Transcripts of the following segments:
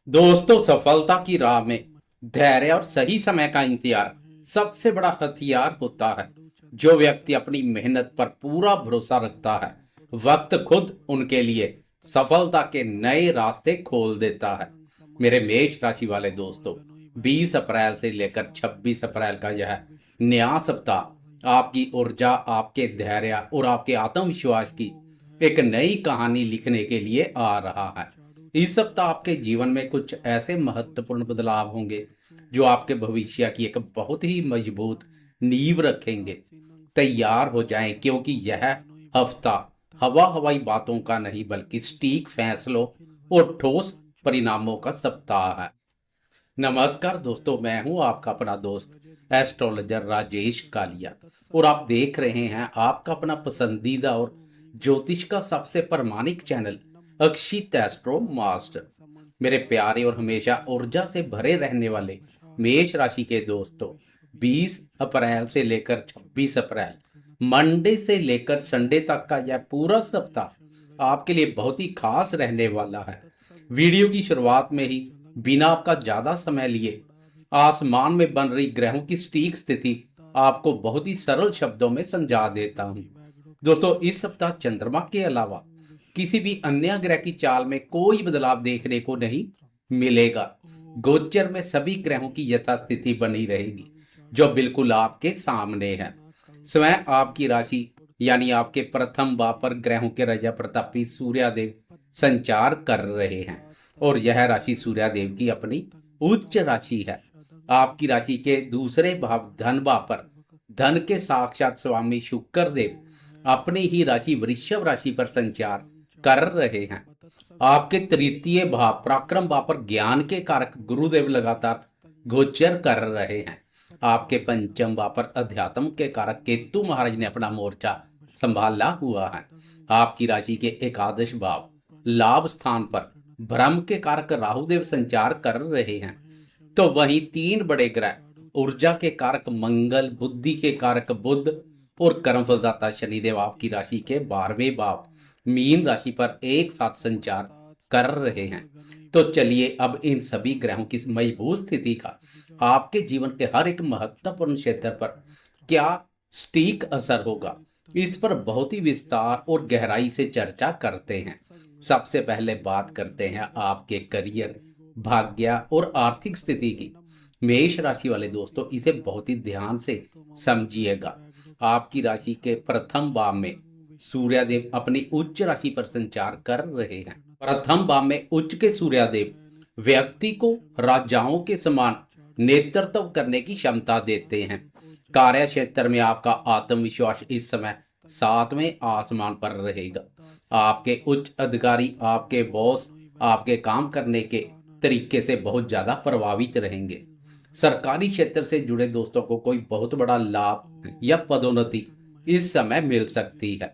दोस्तों, सफलता की राह में धैर्य और सही समय का इंतजार सबसे बड़ा हथियार होता है। जो व्यक्ति अपनी मेहनत पर पूरा भरोसा रखता है, वक्त खुद उनके लिए सफलता के नए रास्ते खोल देता है। मेरे मेष राशि वाले दोस्तों, 20 अप्रैल से लेकर 26 अप्रैल का यह नया सप्ताह आपकी ऊर्जा, आपके धैर्य और आपके आत्मविश्वास की एक नई कहानी लिखने के लिए आ रहा है। इस सप्ताह आपके जीवन में कुछ ऐसे महत्वपूर्ण बदलाव होंगे जो आपके भविष्य की एक बहुत ही मजबूत नींव रखेंगे। तैयार हो जाएं, क्योंकि यह हफ्ता हवा हवाई बातों का नहीं बल्कि सटीक फैसलों और ठोस परिणामों का सप्ताह है। नमस्कार दोस्तों, मैं हूं आपका अपना दोस्त एस्ट्रोलॉजर राजेश कालिया, और आप देख रहे हैं आपका अपना पसंदीदा और ज्योतिष का सबसे प्रामाणिक चैनल अक्षित एस्ट्रो मास्टर। मेरे प्यारे और हमेशा ऊर्जा से भरे रहने वाले मेष राशि के दोस्तों, 20 अप्रैल से लेकर 26 अप्रैल, मंडे से लेकर संडे तक का यह पूरा सप्ताह आपके लिए बहुत ही खास रहने वाला है। वीडियो की शुरुआत में ही बिना आपका ज्यादा समय लिए आसमान में बन रही ग्रहों की सटीक स्थिति आपको बहुत ही सरल शब्दों में समझा देता हूं। दोस्तों, इस सप्ताह चंद्रमा के अलावा किसी भी अन्य ग्रह की चाल में कोई बदलाव देखने को नहीं मिलेगा। गोचर में सभी ग्रहों की यथास्थिति बनी रहेगी, जो बिल्कुल आपके सामने है। स्वयं आपकी राशि यानी आपके प्रथम भाव पर ग्रहों के राजा प्रतापी सूर्यदेव संचार कर रहे हैं, और यह राशि सूर्यदेव की अपनी उच्च राशि है। आपकी राशि के दूसरे भाव धन भाव पर धन के साक्षात स्वामी शुक्र देव अपनी ही राशि वृषभ राशि पर संचार कर रहे हैं। आपके तृतीय भाव पराक्रम भाव पर ज्ञान के कारक गुरुदेव लगातार गोचर कर रहे हैं। आपके पंचम भाव पर अध्यात्म के कारक केतु महाराज ने अपना मोर्चा संभाला हुआ है। आपकी राशि के एकादश भाव लाभ स्थान पर ब्रह्म के कारक राहुदेव संचार कर रहे हैं। तो वहीं तीन बड़े ग्रह ऊर्जा के कारक मंगल, बुद्धि के कारक बुध और कर्मफलदाता शनिदेव आपकी राशि के 12वें भाव मीन राशि पर एक साथ संचार कर रहे हैं। तो चलिए अब इन सभी ग्रहों की मजबूत स्थिति का आपके जीवन के हर एक महत्वपूर्ण क्षेत्र पर क्या सटीक असर होगा, इस पर बहुत ही विस्तार और गहराई से चर्चा करते हैं। सबसे पहले बात करते हैं आपके करियर, भाग्य और आर्थिक स्थिति की। मेष राशि वाले दोस्तों, इसे बहुत ही ध्यान से समझिएगा। आपकी राशि के प्रथम भाव में सूर्यदेव अपनी उच्च राशि पर संचार कर रहे हैं। प्रथम भाव में उच्च के सूर्यदेव व्यक्ति को राजाओं के समान नेतृत्व करने की क्षमता देते हैं। कार्य क्षेत्र में आपका आत्मविश्वास इस समय सातवें आसमान पर रहेगा। आपके उच्च अधिकारी, आपके बॉस आपके काम करने के तरीके से बहुत ज्यादा प्रभावित रहेंगे। सरकारी क्षेत्र से जुड़े दोस्तों को कोई बहुत बड़ा लाभ या पदोन्नति इस समय मिल सकती है।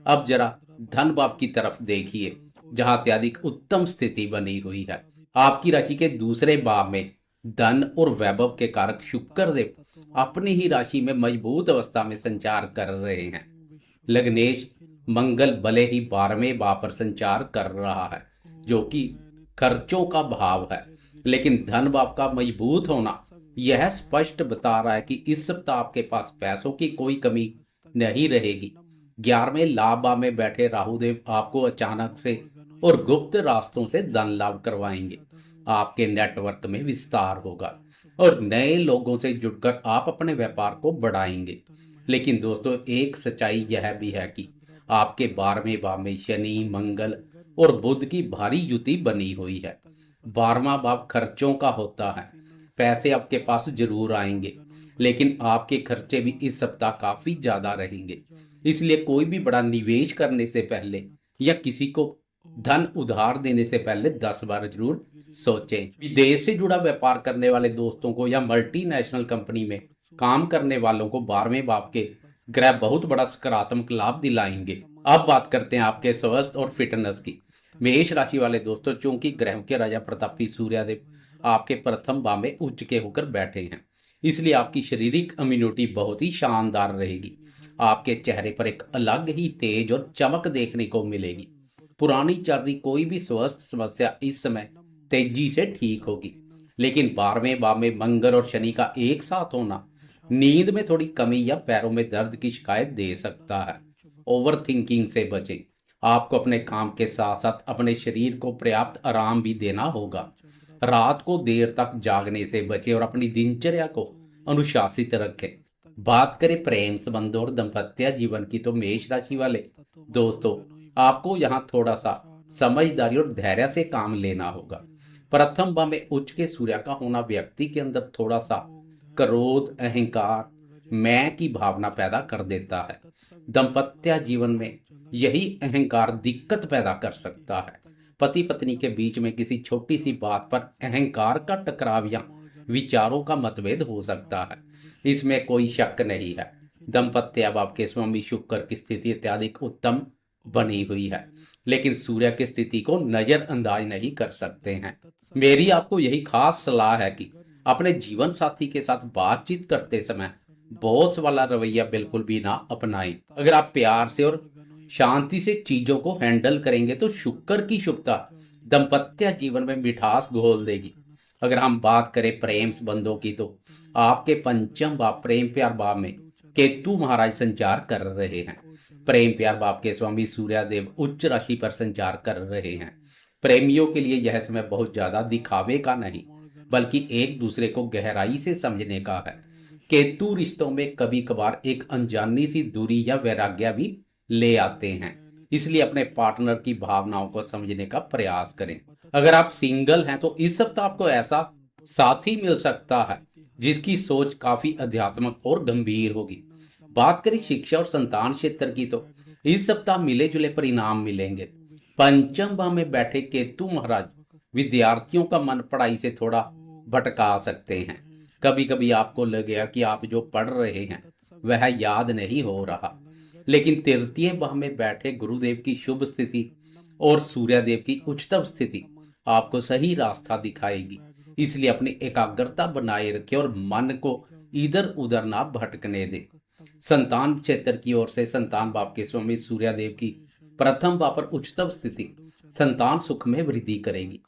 अब जरा धन भाव की तरफ देखिए, जहां अत्यधिक उत्तम स्थिति बनी हुई है। आपकी राशि के दूसरे भाव में धन और वैभव के कारक शुक्र देव अपनी ही राशि में मजबूत अवस्था में संचार कर रहे हैं। लग्नेश मंगल भले ही 12वें भाव पर संचार कर रहा है, जो कि खर्चों का भाव है, लेकिन धन भाव का मजबूत होना यह स्पष्ट बता रहा है कि इस सप्ताह आपके पास पैसों की कोई कमी नहीं रहेगी। 11वें लाभ भाव में बैठे राहुदेव आपको अचानक से और गुप्त रास्तों से धन लाभ करवाएंगे। आपके नेटवर्क में विस्तार होगा और नए लोगों से जुड़कर आप अपने व्यापार को बढ़ाएंगे। लेकिन दोस्तों, एक सच्चाई यह भी है कि आपके 12वें भाव में शनि, मंगल और बुध की भारी युति बनी हुई है। 12वां भाव खर्चों का होता है। पैसे आपके पास जरूर आएंगे, लेकिन आपके खर्चे भी इस सप्ताह काफी ज्यादा रहेंगे। इसलिए कोई भी बड़ा निवेश करने से पहले या किसी को धन उधार देने से पहले 10 बार जरूर सोचें। विदेश से जुड़ा व्यापार करने वाले दोस्तों को या मल्टीनेशनल कंपनी में काम करने वालों को 12वें भाव के ग्रह बहुत बड़ा सकारात्मक लाभ दिलाएंगे। अब बात करते हैं आपके स्वास्थ्य और फिटनेस की। मेष राशि वाले दोस्तों, चूंकि ग्रहों के राजा प्रतापी सूर्यदेव आपके प्रथम भाव में उच्च के होकर बैठे हैं, इसलिए आपकी शारीरिक इम्यूनिटी बहुत ही शानदार रहेगी। आपके चेहरे पर एक अलग ही तेज और चमक देखने को मिलेगी। पुरानी चल रही कोई भी स्वास्थ्य समस्या इस समय तेजी से ठीक होगी। लेकिन 12वें भाव में मंगल और शनि का एक साथ होना नींद में थोड़ी कमी या पैरों में दर्द की शिकायत दे सकता है। ओवर थिंकिंग से बचें। आपको अपने काम के साथ साथ अपने शरीर को पर्याप्त आराम भी देना होगा। रात को देर तक जागने से बचें और अपनी दिनचर्या को अनुशासित रखें। बात करें प्रेम संबंधों और दाम्पत्य जीवन की, तो मेष राशि वाले दोस्तों, आपको यहाँ थोड़ा सा समझदारी और धैर्य से काम लेना होगा। प्रथम भाव में उच्च के सूर्य का होना व्यक्ति के अंदर थोड़ा सा क्रोध, अहंकार, मैं की भावना पैदा कर देता है। दाम्पत्य जीवन में यही अहंकार दिक्कत पैदा कर सकता है। पति पत्नी के बीच में किसी छोटी सी बात पर अहंकार का टकराव या विचारों का मतभेद हो सकता है, इसमें कोई शक नहीं है। दाम्पत्य भाव के स्वामी शुक्र की स्थिति अत्यधिक उत्तम बनी हुई है, लेकिन सूर्य की स्थिति को नजरअंदाज नहीं कर सकते हैं। मेरी आपको यही खास सलाह है कि अपने जीवन साथी के साथ बातचीत करते समय बॉस वाला रवैया बिल्कुल भी ना अपनाएं। अगर आप प्यार से और शांति से चीजों को हैंडल करेंगे तो शुक्र की शुभता दाम्पत्य जीवन में मिठास घोल देगी। अगर हम बात करें प्रेम संबंधों की, तो आपके पंचम भाव प्रेम प्यार भाव में केतु महाराज संचार कर रहे हैं। प्रेम प्यार भाव के स्वामी सूर्यदेव उच्च राशि पर संचार कर रहे हैं। प्रेमियों के लिए यह समय बहुत ज्यादा दिखावे का नहीं, बल्कि एक दूसरे को गहराई से समझने का है। केतु रिश्तों में कभी कभार एक अनजानी सी दूरी या वैराग्य भी ले आते हैं, इसलिए अपने पार्टनर की भावनाओं को समझने का प्रयास करें। अगर आप सिंगल हैं तो इस सप्ताह आपको ऐसा साथी मिल सकता है जिसकी सोच काफी अध्यात्मक और गंभीर होगी। बात करें शिक्षा और संतान क्षेत्र की, तो इस सप्ताह मिले जुले परिणाम मिलेंगे। पंचम भाव में बैठे केतु महाराज विद्यार्थियों का मन पढ़ाई से थोड़ा भटका सकते हैं। कभी कभी आपको लगेगा कि आप जो पढ़ रहे हैं वह याद नहीं हो रहा, लेकिन तृतीय भाव में बैठे गुरुदेव की शुभ स्थिति और सूर्यदेव की उच्चतम स्थिति आपको सही रास्ता दिखाएगी। इसलिए अपनी एकाग्रता बनाए रखें और मन को इधर उधर ना भटकने दें। संतान क्षेत्र की ओर से संतान भाव के स्वामी सूर्यदेव की प्रथम भाव पर उच्चतम स्थिति संतान सुख में वृद्धि करेगी।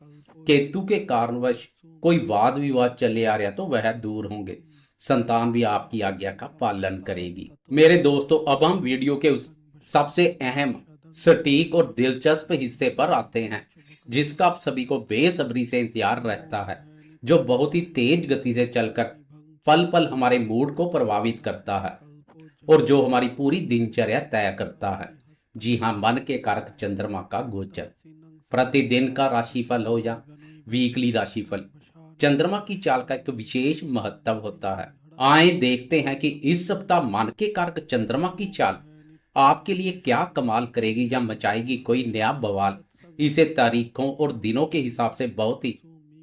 केतु के कारणवश कोई वाद विवाद चले आ रहा तो वह दूर होंगे। संतान भी आपकी आज्ञा का पालन करेगी। मेरे दोस्तों, अब हम वीडियो के उस सबसे अहम, सटीक और दिलचस्प हिस्से पर आते हैं जिसका आप सभी को बेसब्री से इंतजार रहता है, जो बहुत ही तेज गति से चलकर पल पल हमारे मूड को प्रभावित करता है और जो हमारी पूरी दिनचर्या तय करता है। जी हाँ, मन के कारक चंद्रमा का गोचर। प्रतिदिन का राशिफल हो या वीकली राशिफल, चंद्रमा की चाल का एक विशेष महत्व होता है। आए देखते हैं कि इस सप्ताह मन के कारक चंद्रमा की चाल आपके लिए क्या कमाल करेगी या मचाएगी कोई नया बवाल। इसे तारीखों और दिनों के हिसाब से बहुत ही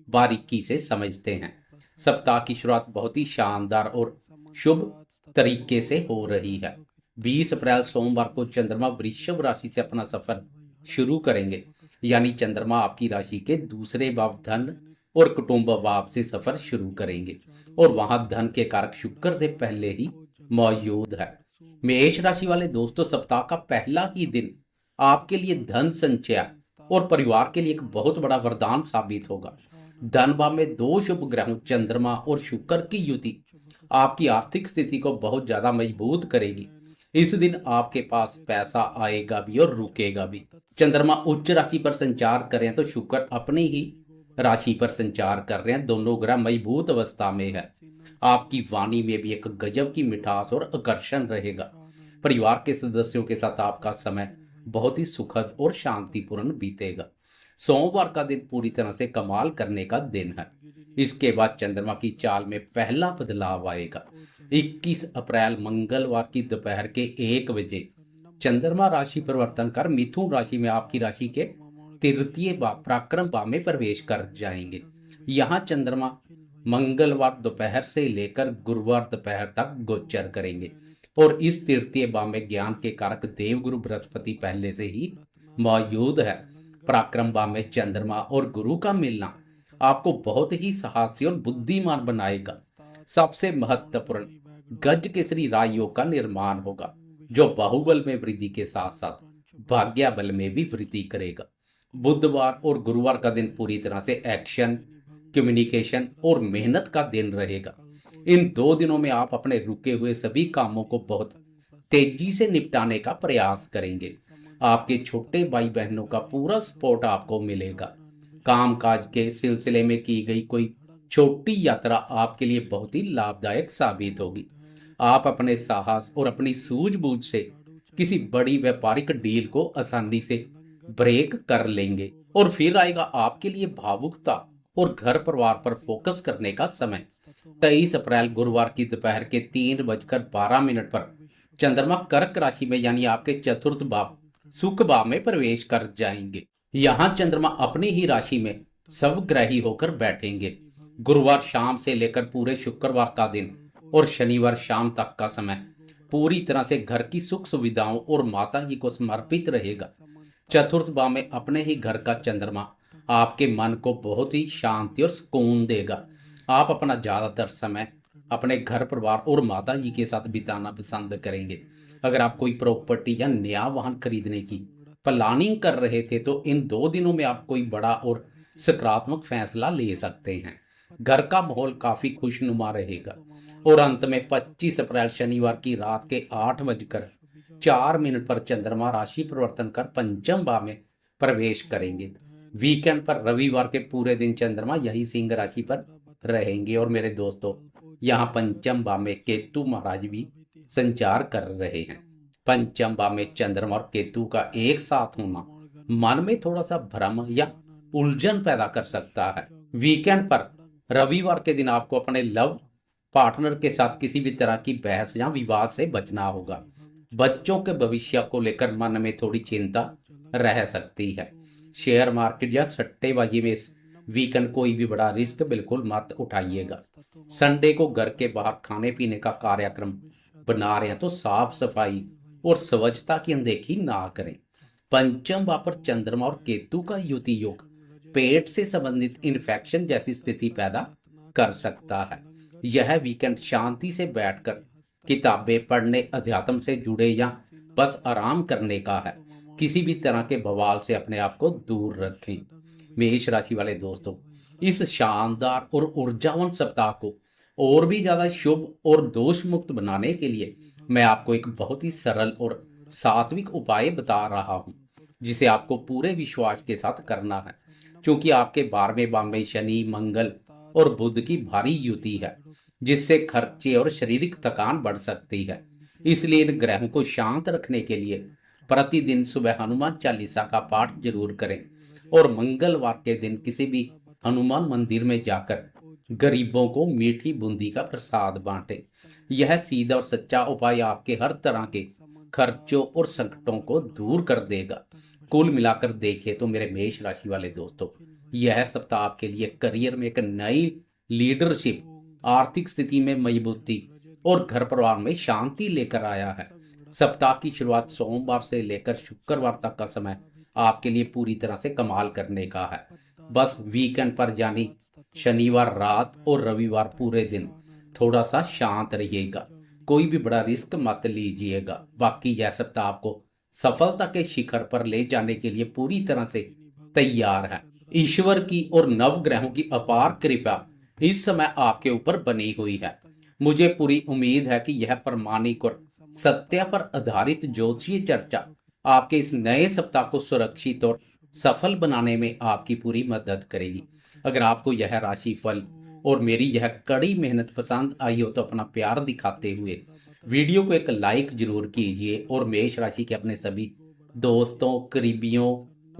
बारीकी से समझते हैं। सप्ताह की शुरुआत बहुत ही शानदार और शुभ तरीके से हो रही है। 20 अप्रैल सोमवार को चंद्रमा वृषभ राशि से अपना सफर शुरू करेंगे, यानी चंद्रमा आपकी राशि के दूसरे भाव धन और कुटुंब भाव से सफर शुरू करेंगे और वहां धन के कारक शुक्र देव पहले ही मौजूद है। मेष राशि वाले दोस्तों, सप्ताह का पहला ही दिन आपके लिए धन संचय और परिवार के लिए एक बहुत बड़ा वरदान साबित होगा। धन भाव में दो शुभ ग्रहों चंद्रमा और शुक्र की युति आपकी आर्थिक स्थिति को बहुत ज्यादा मजबूत करेगी। इस दिन आपके पास पैसा आएगा भी और रुकेगा भी। चंद्रमा उच्च राशि पर संचार करें तो शुक्र अपनी ही राशि पर संचार कर रहे हैं। दोनों ग्रह मजबूत अवस्था में है। आपकी वाणी में भी एक गजब की मिठास और आकर्षण रहेगा। परिवार के सदस्यों के साथ आपका समय बहुत ही सुखद और शांतिपूर्ण बीतेगा। सोमवार का दिन पूरी तरह से कमाल करने का दिन है। इसके बाद चंद्रमा की चाल में पहला बदलाव आएगा। 21 अप्रैल मंगलवार की दोपहर के 1 बजे चंद्रमा राशि परिवर्तन कर मिथुन राशि में आपकी राशि के तृतीय भाव पराक्रम भाव में प्रवेश कर जाएंगे। यहाँ चंद्रमा मंगलवार दोपहर से लेकर गुरुवार दोपहर तक गोचर करेंगे और इस तृतीय भाव में ज्ञान के कारक देवगुरु बृहस्पति पहले से ही मौजूद है। पराक्रम भाव में चंद्रमा और गुरु का मिलना आपको बहुत ही साहसी और बुद्धिमान बनाएगा। सबसे महत्वपूर्ण, गज केसरी राजयोग का निर्माण होगा, जो बाहुबल में वृद्धि के साथ साथ भाग्य बल में भी वृद्धि करेगा। बुधवार और गुरुवार का दिन पूरी तरह से एक्शन, कम्युनिकेशन और मेहनत का दिन रहेगा। इन 2 दिनों में आप अपने रुके हुए सभी कामों को बहुत तेजी से निपटाने का प्रयास करेंगे। आपके छोटे भाई बहनों का पूरा सपोर्ट आपको मिलेगा। कामकाज के सिलसिले में की गई कोई छोटी यात्रा आपके लिए बहुत ही लाभदायक साबित होगी। आप अपने साहस और अपनी सूझबूझ से किसी बड़ी व्यापारिक डील को आसानी से ब्रेक कर लेंगे। और फिर आएगा आपके लिए भावुकता और घर परिवार पर फोकस करने का समय। 23 अप्रैल गुरुवार की दोपहर के 3:12 पर चंद्रमा कर्क राशि में यानी आपके चतुर्थ भाव सुख भाव में प्रवेश कर जाएंगे। यहाँ चंद्रमा अपनी ही राशि में स्वग्रही होकर बैठेंगे। गुरुवार शाम से लेकर पूरे शुक्रवार का दिन और शनिवार शाम तक का समय पूरी तरह से घर की सुख सुविधाओं और माता जी को समर्पित रहेगा। चतुर्थ भाव में अपने ही घर का चंद्रमा आपके मन को बहुत ही शांति और सुकून देगा। आप अपना ज्यादातर समय अपने घर परिवार और माता जी के साथ बिताना पसंद करेंगे। अगर आप कोई प्रॉपर्टी या नया वाहन खरीदने की प्लानिंग कर रहे थे तो इन 2 दिनों में आप कोई बड़ा और सकारात्मक फैसला ले सकते हैं। घर का माहौल काफी खुशनुमा रहेगा। और अंत में 25 अप्रैल शनिवार की रात के 8:04 पर चंद्रमा राशि परिवर्तन कर पंचम भाव में प्रवेश करेंगे। वीकेंड पर रविवार के पूरे दिन चंद्रमा यही सिंह राशि पर रहेंगे। और मेरे दोस्तों, यहाँ पंचम भाव में केतु महाराज भी संचार कर रहे हैं। पंचम भाव में चंद्रमा और केतु का एक साथ होना मन में थोड़ा सा भ्रम या उलझन पैदा कर सकता है। वीकेंड पर रविवार के दिन आपको अपने लव पार्टनर के साथ किसी भी तरह की बहस या विवाद से बचना होगा। बच्चों के भविष्य को लेकर मन में थोड़ी चिंता रह सकती है। शेयर मार्केट या सट्टेबाजी में इस वीकेंड कोई भी बड़ा रिस्क बिल्कुल मत उठाइएगा। संडे को घर के बाहर खाने पीने का कार्यक्रम बना रहे हैं तो साफ सफाई और स्वच्छता की अनदेखी ना करें। पंचम भाव पर चंद्रमा और केतु का युति योग पेट से संबंधित इन्फेक्शन जैसी स्थिति पैदा कर सकता है। यह वीकेंड शांति से बैठकर किताबें पढ़ने, अध्यात्म से जुड़े या बस आराम करने का है। किसी भी तरह के बवाल से अपने आप को दूर रखें। मेष राशि वाले दोस्तों, इस शानदार और ऊर्जावान सप्ताह को और भी ज्यादा शुभ और दोष मुक्त बनाने के लिए मैं आपको एक बहुत ही सरल और सात्विक उपाय बता रहा हूं, जिसे आपको पूरे विश्वास के साथ करना है। क्योंकि आपके 12वें भाव में शनि, मंगल और बुध की भारी युति है, जिससे खर्चे और शारीरिक थकान बढ़ सकती है। इसलिए इन ग्रहों को शांत रखने के लिए प्रतिदिन सुबह हनुमान चालीसा का पाठ जरूर करें। और मंगलवार के दिन किसी भी हनुमान मंदिर में जाकर गरीबों को मीठी बूंदी का प्रसाद बांटें। यह सीधा और सच्चा उपाय आपके हर तरह के खर्चों और संकटों को दूर कर देगा। कुल मिलाकर देखें तो मेरे मेष राशि वाले दोस्तों, यह सप्ताह आपके लिए करियर में एक नई लीडरशिप, आर्थिक स्थिति में मजबूती और घर परिवार में शांति लेकर आया है। सप्ताह की शुरुआत सोमवार से लेकर शुक्रवार तक का समय आपके लिए पूरी तरह से कमाल करने का है। बस वीकेंड पर यानी शनिवार रात और रविवार पूरे दिन थोड़ा सा शांत रहिएगा। कोई भी बड़ा रिस्क मत लीजिएगा। बाकी यह सप्ताह आपको सफलता के शिखर पर ले जाने के लिए पूरी तरह से तैयार है। ईश्वर की और नवग्रहों की अपार कृपा इस समय आपके ऊपर बनी हुई है। मुझे पूरी उम्मीद है कि यह प्रामाणिक और सत्य पर आधारित ज्योतिषीय चर्चा आपके इस नए सप्ताह को सुरक्षित और सफल बनाने में आपकी पूरी मदद करेगी। अगर आपको यह राशि फल और मेरी यह कड़ी मेहनत पसंद आई हो तो अपना प्यार दिखाते हुए वीडियो को एक लाइक जरूर कीजिए। और मेष राशि के अपने सभी दोस्तों, करीबियों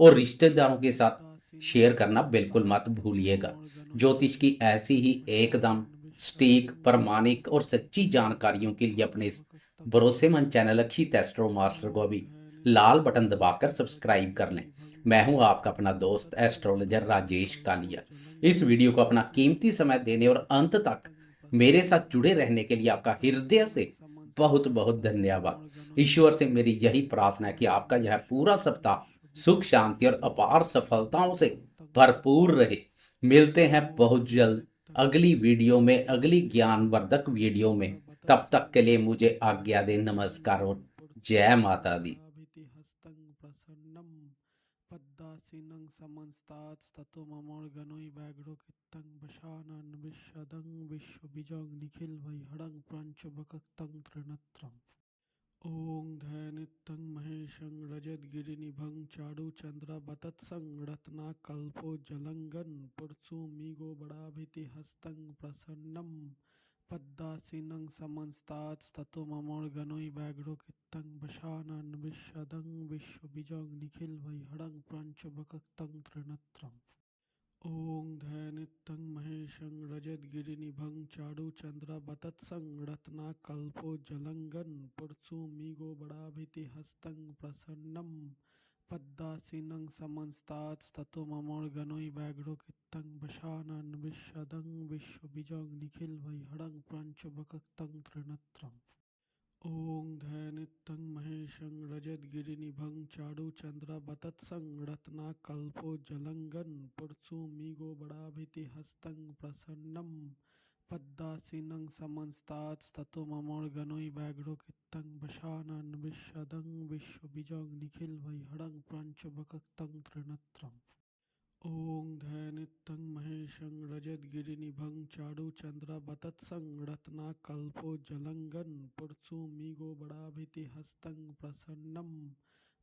और रिश्तेदारों के साथ शेयर करना बिल्कुल मत भूलिएगा। ज्योतिष की ऐसी ही एकदम सटीक, प्रामाणिक और सच्ची जानकारियों के लिए अपने इस भरोसेमंद चैनल अक्षित एस्ट्रो मास्टर को अभी लाल बटन दबाकर सब्सक्राइब कर लें। मैं हूं आपका अपना दोस्त एस्ट्रोलॉजर राजेश कालिया। इस वीडियो को अपना कीमती समय देने और अंत तक मेरे साथ जुड़े रहने के लिए आपका हृदय से बहुत बहुत धन्यवाद। ईश्वर से मेरी यही प्रार्थना है कि आपका यह पूरा सप्ताह सुख, शांति और अपार सफलताओं से भरपूर रहे। मिलते हैं बहुत जल्द अगली वीडियो में, अगली ज्ञानवर्धक वीडियो में। तब तक के लिए मुझे आज्ञा दें। नमस्कार और जय माता दी। पद्दासीनं समन्तात्स्ततो ममोर्गनोइ व्याघ्रो कित्तं वशानन् विश्वदं विश्वबीजं निखिलवैहरं प्रपञ्चवक्त्रं त्रिनेत्रम् ॐ ध्यानित्यं महेशं रजतगिरिनिभं चारुचन्द्रवतत्सं रत्नाकल्पोज्ज्वलङ्गं पुरसुमिगोबराभितिहस्तं प्रसन्नं पद्मासीनं समन्तात्स्ततो ममोर्गनोइ व्याघ्रो कित्तं वशानन् विश्वदं विश्वबीजं निखिलवैहरं प्रपञ्चवक्त्रं त्रिनेत्रम् ॐ ध्यानित्यं महेशं रजतगिरिनिभं चारुचन्द्रवतत्सं रत्नाकल्पोज्ज्वलङ्गं पुरसुमिगोबराभितिहस्तं प्रसन्नं पद्मासीनं समन्तात्स्ततो ममोर्गनोइ व्याघ्रो कित्तं वशानन् विश्वदं विश्वबीजं निखिलवैहरं प्रपञ्चवक्त्रं त्रिनेत्रम् ॐ ध्यानित्यं महेशं रजतगिरिनिभं चारुचन्द्रवतत्सं रत्नाकल्पोज्ज्वलङ्गं पुरसुमिगोबराभितिहस्तं प्रसन्नं पद्मासीनं समन्तात्स्ततो ममोर्गनोइ व्याघ्रो कित्तं वशानन् विश्वदं विश्वबीजं निखिलवैहरं प्रपञ्चवक्त्रं त्रिनेत्रम् ॐ ध्यानित्यं महेशं रजतगिरिनिभं चारुचन्द्रवतत्सं रत्नाकल्पोज्ज्वलङ्गं पुरसुमिगोबराभितिहस्तं प्रसन्नं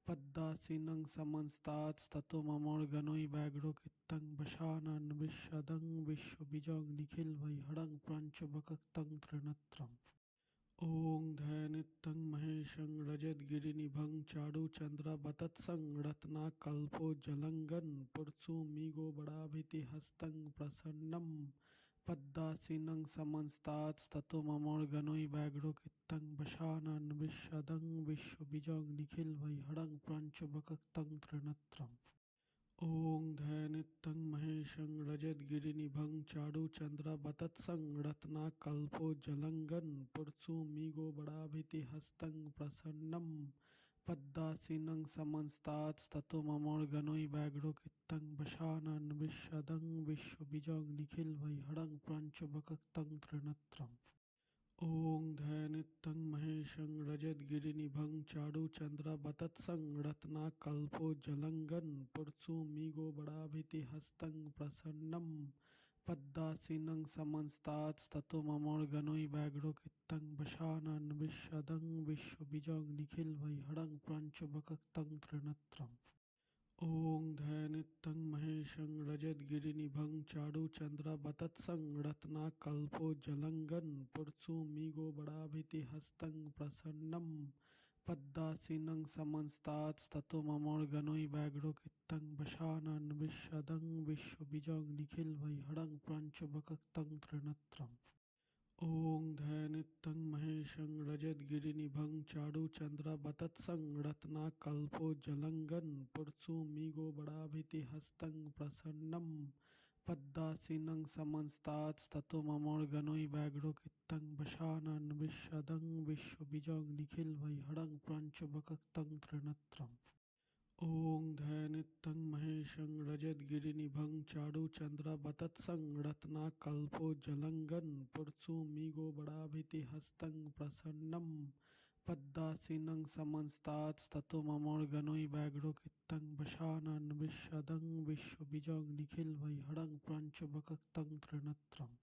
पद्मासीनं समन्तात्स्ततो ममोर्गनोइ व्याघ्रो कित्तं वशानन् विश्वदं विश्वबीजं निखिलवैहरं प्रपञ्चवक्त्रं त्रिनेत्रम् ॐ ध्यानित्यं महेशं रजतगिरिनिभं चारुचन्द्रवतत्सं रत्नाकल्पोज्ज्वलङ्गं पुरसुमिगोबराभितिहस्तं प्रसन्नं पद्मासीनं समन्तात्स्ततो ममोर्गनोइ व्याघ्रो कित्तं वशानन् विश्वदं विश्वबीजं निखिलवैहरं प्रपञ्चवक्त्रं त्रिनेत्रम् ॐ ध्यानित्यं महेशं रजतगिरिनिभं चारुचन्द्रवतत्सं रत्नाकल्पोज्ज्वलङ्गं पुरसुमिगोबराभितिहस्तं प्रसन्नं पद्मासीनं समन्तात्स्ततो ममोर्गनोइ व्याघ्रो कित्तं वशानन् विश्वदं विश्वबीजं निखिलवैहरं प्रपञ्चवक्त्रं त्रिनेत्रम् ॐ ध्यानित्यं महेशं रजतगिरिनिभं चारुचन्द्रवतत्सं रत्नाकल्पोज्ज्वलङ्गं पुरसुमिगोबराभितिहस्तं प्रसन्नं पद्मासीनं समन्तात्स्ततो ममोर्गनोइ व्याघ्रो कित्तं वशानन् विश्वदं विश्वबीजं निखिलवैहरं प्रपञ्चवक्त्रं त्रिनेत्रम् ॐ ध्यानित्यं महेशं रजतगिरिनिभं चारुचन्द्रवतत्सं रत्नाकल्पोज्ज्वलङ्गं पुरसुमिगोबराभितिहस्तं प्रसन्नं पद्मासीनं समन्तात्स्ततो ममोर्गनोइ व्याघ्रो कित्तं वशानन् विश्वदं विश्वबीजं निखिलवैहरं प्रपञ्चवक्त्रं त्रिनेत्रम् ॐ ध्यानित्यं महेशं रजतगिरिनिभं चारुचन्द्रवतत्सं रत्नाकल्पोज्ज्वलङ्गं पुरसुमिगोबराभितिहस्तं प्रसन्नं पद्मासीनं समन्तात्स्ततो ममोर्गनोइ व्याघ्रो कित्तं वशानन् विश्वदं विश्वबीजं निखिलवैहरं प्रपञ्चवक्त्रं त्रिनेत्रम् ॐ ध्यानित्यं महेशं रजतगिरिनिभं चारुचन्द्रवतत्सं रत्नाकल्पोज्ज्वलङ्गं पुरसुमिगोबराभितिहस्तं प्रसन्नं पद्मासीनं समन्तात्स्ततो ममोर्गनोइ व्याघ्रो कित्तं वशानन् विश्वदं विश्वबीजं निखिलवैहरं प्रपञ्चवक्त्रं त्रिनेत्रम्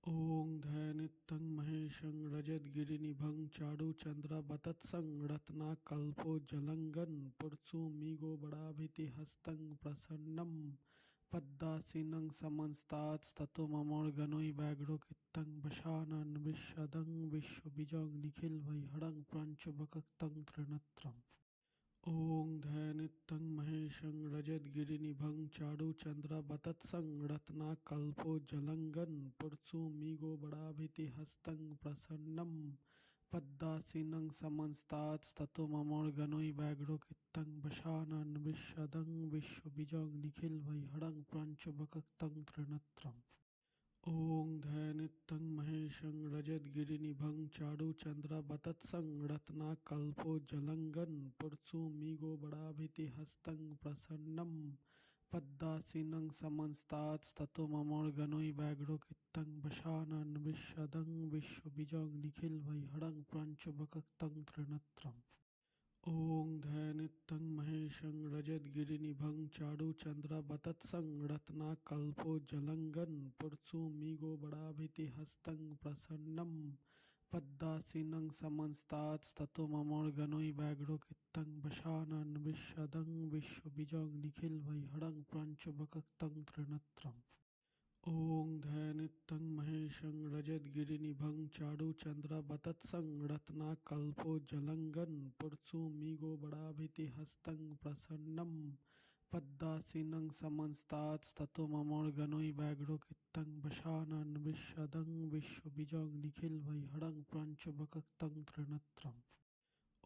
ॐ ध्यानित्यं महेशं रजतगिरिनिभं चारुचन्द्रवतत्सं रत्नाकल्पोज्ज्वलङ्गं पुरसुमिगोबराभितिहस्तं प्रसन्नं पद्मासीनं समन्तात्स्ततो ममोर्गनोइ व्याघ्रो कित्तं वशानन् विश्वदं विश्वबीजं निखिलवैहरं प्रपञ्चवक्त्रं त्रिनेत्रम् ॐ ध्यानित्यं महेशं रजतगिरिनिभं चारुचन्द्रवतत्सं रत्नाकल्पोज्ज्वलङ्गं पुरसुमिगोबराभितिहस्तं प्रसन्नं पद्मासीनं समन्तात्स्ततो ममोर्गनोइ व्याघ्रो कित्तं वशानन् विश्वदं विश्वबीजं निखिलवैहरं प्रपञ्चवक्त्रं त्रिनेत्रम् ॐ ध्यानित्यं महेशं रजतगिरिनिभं चारुचन्द्रवतत्सं रत्नाकल्पोज्ज्वलङ्गं पुरसुमिगोबराभितिहस्तं प्रसन्नं पद्मासीनं समन्तात्स्ततो ममोर्गनोइ व्याघ्रो कित्तं वशानन् विश्वदं विश्वबीजं निखिलवैहरं प्रपञ्चवक्त्रं त्रिनेत्रम् ॐ ध्यानित्यं महेशं रजतगिरिनिभं चारुचन्द्रवतत्सं रत्नाकल्पोज्ज्वलङ्गं पुरसुमिगोबडाभितिहस्तं प्रसन्नं पद्मासीनं समंस्तात्स्ततो ममोर्गनो व्याघ्रो चित्तं वशानन् विशदं विश्वबीजं निखिलवैहरं प्रपञ्चवक्त्रं त्रिनेत्रम् ॐ ध्यानित्यं महेशं रजतगिरिनिभं चारुचन्द्रवतत्सं रत्नाकल्पोज्ज्वलङ्गं पुरसुमिगोबडाभितिहस्तं प्रसन्नं पद्मासीनं समंस्तात्स्ततो ममोर्गनो व्याघ्रो चित्तं वशानन् विशदं विश्वबीजं निखिलवैहरं प्रपञ्चवक्त्रं त्रिनेत्रम्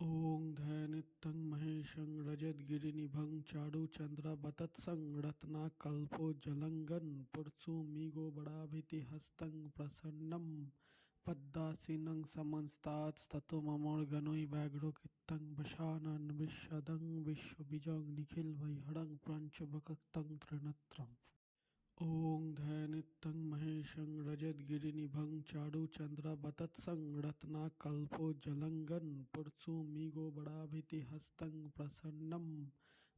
ॐ ध्यानित्यं महेशं रजतगिरिनिभं चारुचन्द्रवतत्सं रत्नाकल्पोज्ज्वलङ्गं पुरसुमिगोबडाभितिहस्तं प्रसन्नं पद्मासीनं समंस्तात्स्ततो ममोर्गनो व्याघ्रो चित्तं वशानन् विशदं विश्वबीजं निखिलवैहरं प्रपञ्चवक्त्रं त्रिनेत्रम् ॐ ध्यानित्यं महेशं रजतगिरिनिभं चारुचन्द्रवतत्सं रत्नाकल्पोज्ज्वलङ्गं पुरसुमिगोबडाभितिहस्तं प्रसन्नं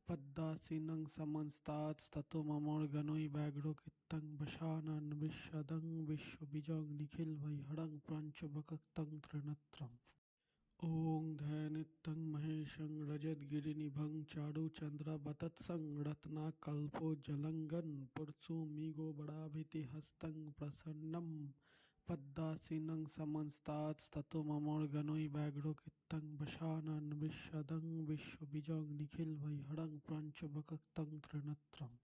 पद्मासीनं समंस्तात्स्ततो ममोर्गनो व्याघ्रो चित्तं वशानन् विशदं विश्वबीजं निखिलवैहरं प्रपञ्चवक्त्रं त्रिनेत्रम् ॐ ध्यानित्यं महेशं रजतगिरिनिभं चारुचन्द्रवतत्सं रत्नाकल्पोज्ज्वलङ्गं पुरसुमिगोबडाभितिहस्तं प्रसन्नं पद्मासीनं समंस्तात्स्ततो ममोर्गनो व्याघ्रो चित्तं वशानन् विशदं विश्वबीजं निखिलवैहरं प्रपञ्चवक्त्रं त्रिनेत्रम्